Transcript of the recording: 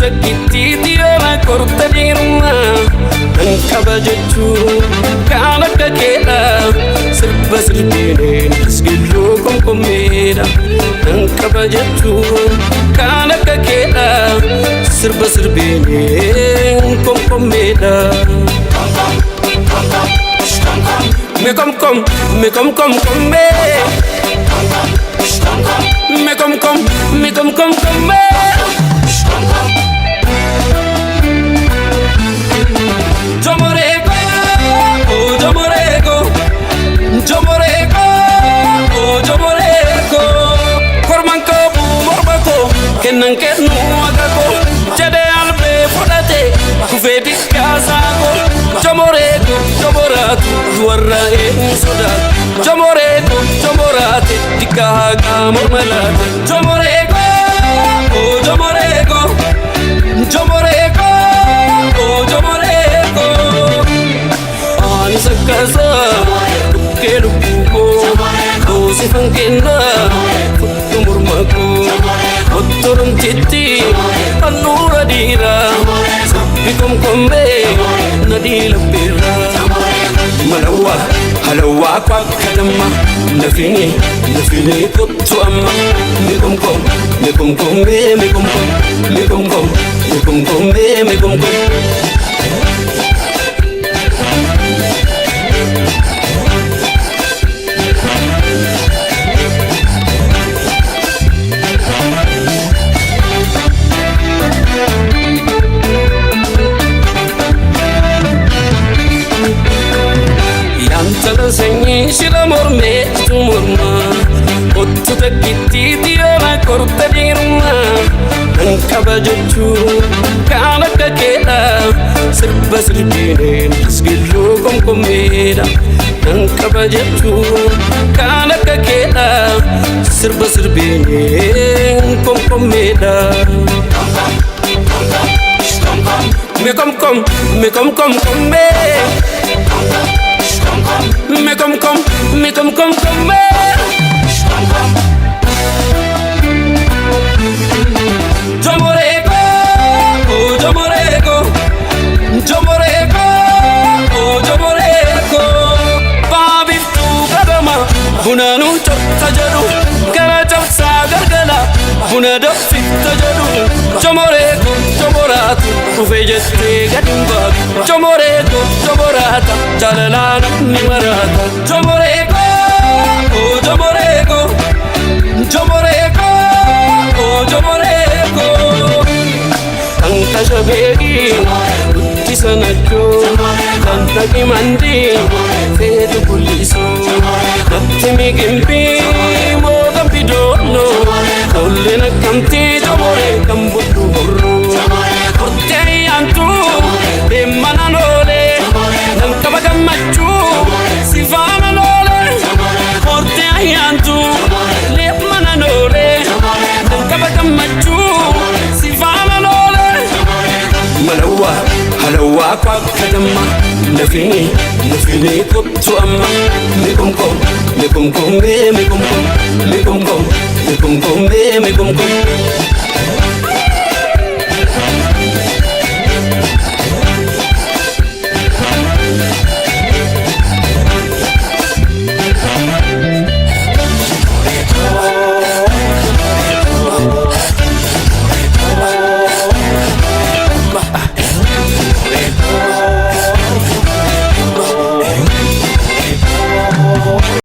takkitti yoona kortaniiruma nan kabajachuu kan akka keedha sirba sirbiineen isgilloo komkommeedha nan kabajachuu kan akka keedha sirba sirbiineen komkommeedha. Me kom kom me. Me kom kom me. Jomorego, oh jomorego, jomorego, oh jomorego. Kormanko bu morbako, kenan kenu agako. Jade albe fodate, kufedi kasago. Jomorego, jomoratu, juara sodat. Jomorego, jomorate, dikaga mormalate. Jomorego, oh jomorego, jomorego, oh jomorego. Ani sakasa, kelu kuko, dosi fangkenda, kutumurmako. Otorum titi, anura dira, bikum kombe, nadila pira. Malawa, halawa kwa kadama, nafini kutu amma. Mikum kom, mikum kombe, mikum kom, mikum kom, mikum kombe, mikum kom. Sengi shila morme tumurma ottu takkitti yoona kortaniiruma nan kabajachuu kan akka keedha sirba sirbiineen isgilloo komkommeedha nan kabajachuu kan akka keedha sirba sirbiineen komkommeedha. Me kom kom me. Me kom me. Jomorego, oh jomorego, jomorego, oh jomorego. Babiftu kadama, bunanu chota jadu, kana chapsa gargala, bunada fitta jadu. Jomorego, jomoratu, ufejete gadimba. Jomorego, jomorata, jalalana nimarata. Jomorego, oh jomorego, jomorego, oh jomorego. Tanta shabegi, utti sanacho, tanta kimandi, fetu puliso. Nattimi gimpi, mo gampi dono, kolle nakamti jomore kambutu burro. Kurte antu, demana nole, nankaba gammachu, sifana nole. Kurte antu, lepmana nole, nankaba gammachu, sifana nole. Malawa, halawa kwa kadama, nafini kutu amma. Mikum kom, mikum kom me, mikum kom, mikum kom, mikum kom me, mikum kom.